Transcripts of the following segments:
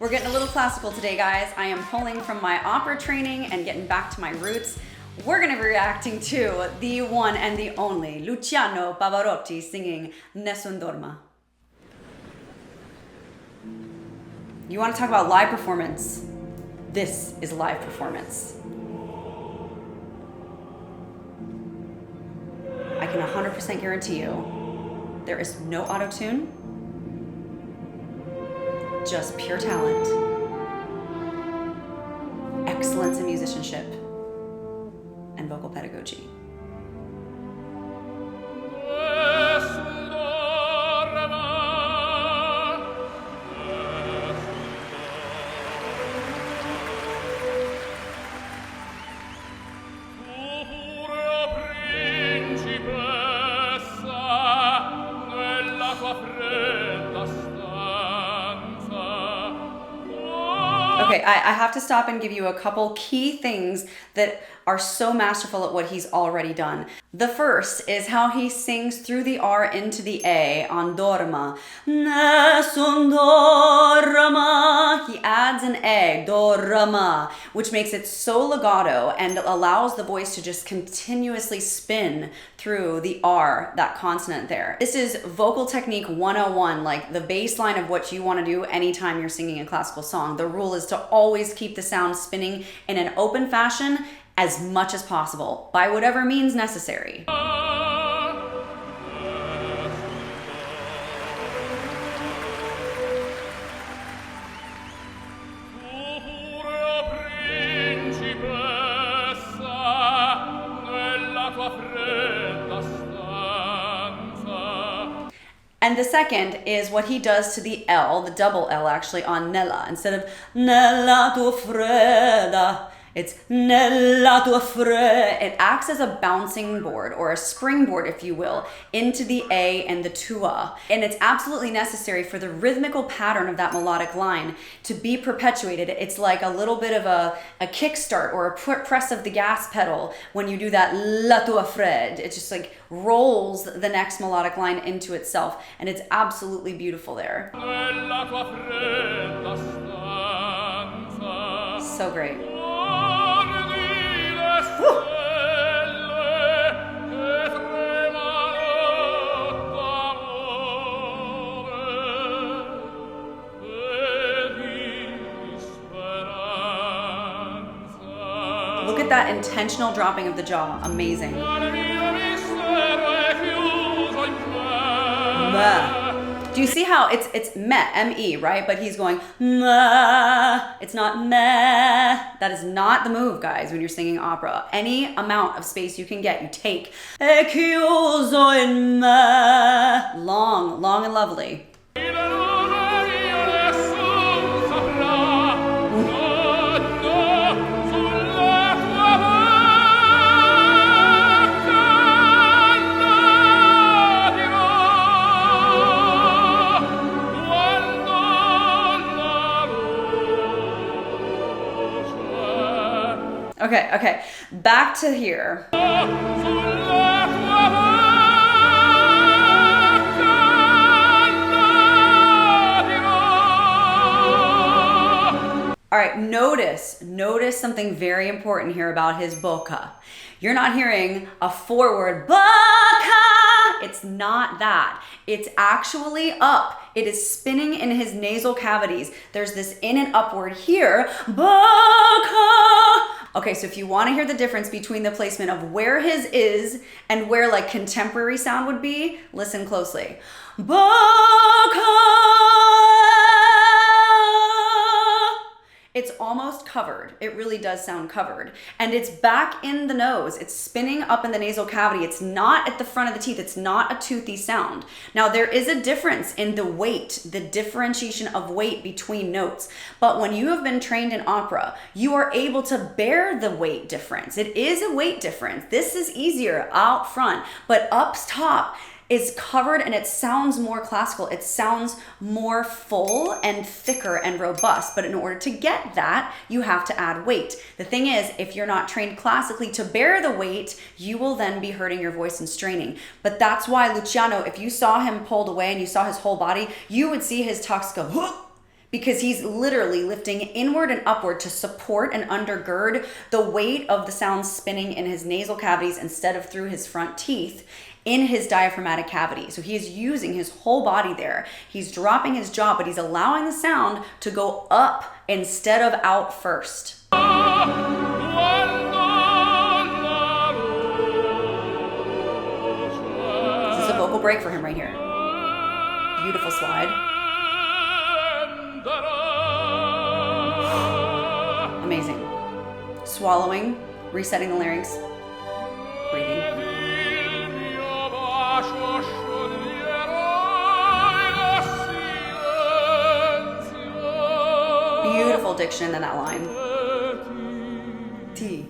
We're getting a little classical today, guys. I am pulling from my opera training and getting back to my roots. We're gonna be reacting to the one and the only Luciano Pavarotti singing Nessun Dorma. You wanna talk about live performance? This is live performance. I can 100% guarantee you, there is no auto-tune, just pure talent, excellence in musicianship, and vocal pedagogy. Okay, I have to stop and give you a couple key things that are so masterful at what he's already done. The first is how he sings through the R into the A on Dorma. Nessun Dorma. He adds an A, Dorma, which makes it so legato and allows the voice to just continuously spin through the R, that consonant there. This is vocal technique 101, like the baseline of what you want to do anytime you're singing a classical song. The rule is to always keep the sound spinning in an open fashion as much as possible, by whatever means necessary. And the second is what he does to the L, the double L actually, on Nella. Instead of Nella tua fredda, it's Nella tua fredda. It acts as a bouncing board, or a springboard, if you will, into the A and the tua. And it's absolutely necessary for the rhythmical pattern of that melodic line to be perpetuated. It's like a little bit of a kickstart or a press of the gas pedal when you do that La tua fredda. It just like rolls the next melodic line into itself, and it's absolutely beautiful there. So great. Woo. Look at that intentional dropping of the jaw. Amazing. Do you see how it's me, M-E, right? But he's going meh. It's not meh. That is not the move, guys, when you're singing opera. Any amount of space you can get, you take. E chiuso in me. Long, long and lovely. Okay, back to here. All right, notice something very important here about his bokeh. You're not hearing a forward bokeh. It's not that. It's actually up. It is spinning in his nasal cavities. There's this in and upward here. Bokeh. Okay, so if you want to hear the difference between the placement of where his is and where like contemporary sound would be, listen closely. Bokeh. It's almost covered. It really does sound covered. And it's back in the nose. It's spinning up in the nasal cavity. It's not at the front of the teeth. It's not a toothy sound. Now, there is a difference in the weight, the differentiation of weight between notes. But when you have been trained in opera, you are able to bear the weight difference. It is a weight difference. This is easier out front, but up top, is covered and it sounds more classical. It sounds more full and thicker and robust. But in order to get that, you have to add weight. The thing is, if you're not trained classically to bear the weight, you will then be hurting your voice and straining. But that's why Luciano, if you saw him pulled away and you saw his whole body, you would see his tucks go, whoop, because he's literally lifting inward and upward to support and undergird the weight of the sound spinning in his nasal cavities instead of through his front teeth in his diaphragmatic cavity. So he is using his whole body there. He's dropping his jaw, but he's allowing the sound to go up instead of out first. This is a vocal break for him right here. Beautiful slide. Amazing. Swallowing, resetting the larynx, breathing. Beautiful diction in that line. T.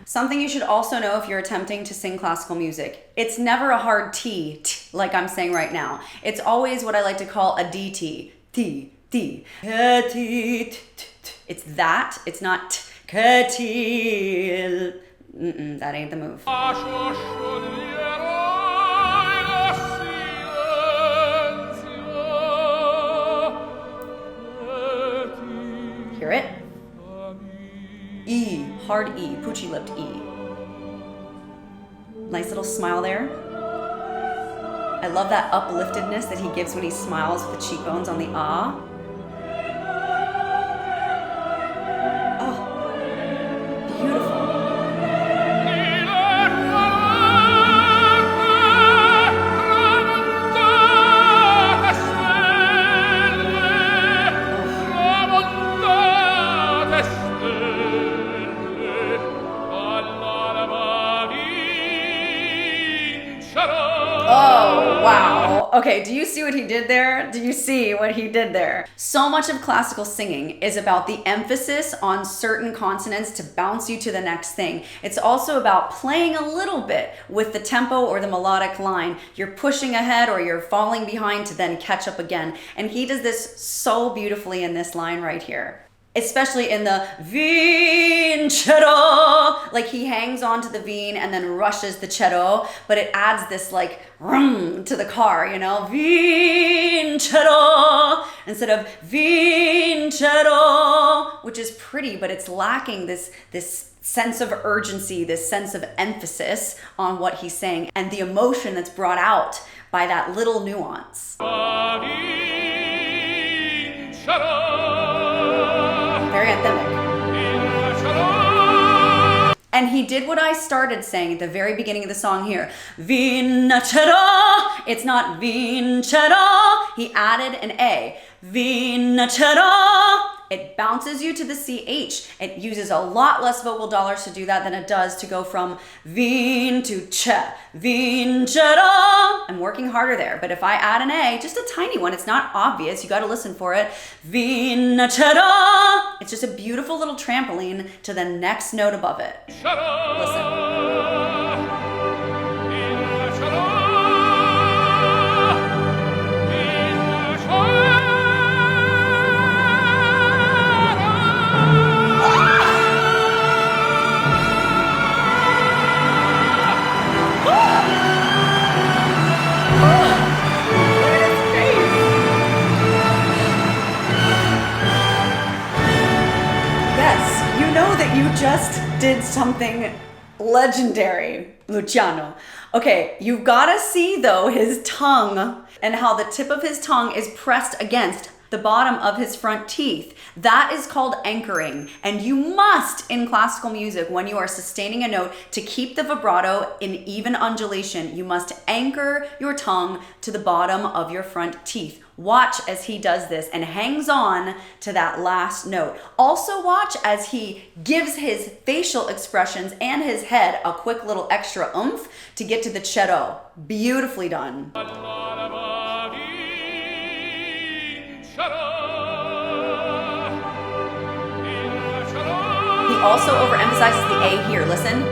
Something you should also know if you're attempting to sing classical music. It's never a hard T, like I'm saying right now. It's always what I like to call a DT. T, T. It's that, it's not T. That ain't the move. Hear it? E, hard E, poochy lipped E. Nice little smile there. I love that upliftedness that he gives when he smiles with the cheekbones on the ah. Oh, beautiful. Oh, wow. Okay, do you see what he did there? Do you see what he did there? So much of classical singing is about the emphasis on certain consonants to bounce you to the next thing. It's also about playing a little bit with the tempo or the melodic line. You're pushing ahead or you're falling behind to then catch up again. And he does this so beautifully in this line right here. Especially in the vincero, like he hangs on to the veen and then rushes the cello, but it adds this like rum to the car, you know, vincero instead of vincero, which is pretty, but it's lacking this sense of urgency, this sense of emphasis on what he's saying and the emotion that's brought out by that little nuance. Very anthemic. And he did what I started saying at the very beginning of the song here. Vincero. It's not vincero. He added an A. Vincero. It bounces you to the CH. It uses a lot less vocal dollars to do that than it does to go from vin to che. Vincero. I'm working harder there, but if I add an A, just a tiny one, it's not obvious, you gotta listen for it. Vincero. It's just a beautiful little trampoline to the next note above it. Listen. You just did something legendary, Luciano. Okay, you've got to see though his tongue and how the tip of his tongue is pressed against the bottom of his front teeth. That is called anchoring. And you must, in classical music, when you are sustaining a note, to keep the vibrato in even undulation, you must anchor your tongue to the bottom of your front teeth. Watch as he does this and hangs on to that last note. Also watch as he gives his facial expressions and his head a quick little extra oomph to get to the cello. Beautifully done. He also overemphasizes the A here. Listen.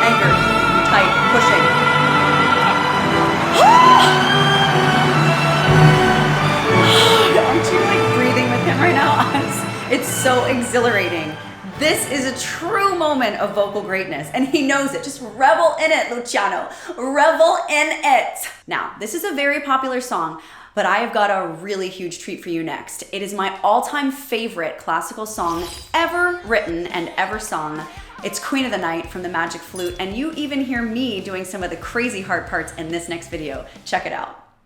Anchored, tight, pushing. Aren't you like breathing with him right now? It's so exhilarating. This is a true moment of vocal greatness, and he knows it. Just revel in it, Luciano. Revel in it. Now, this is a very popular song, but I have got a really huge treat for you next. It is my all-time favorite classical song ever written and ever sung. It's Queen of the Night from the Magic Flute, and you even hear me doing some of the crazy hard parts in this next video. Check it out.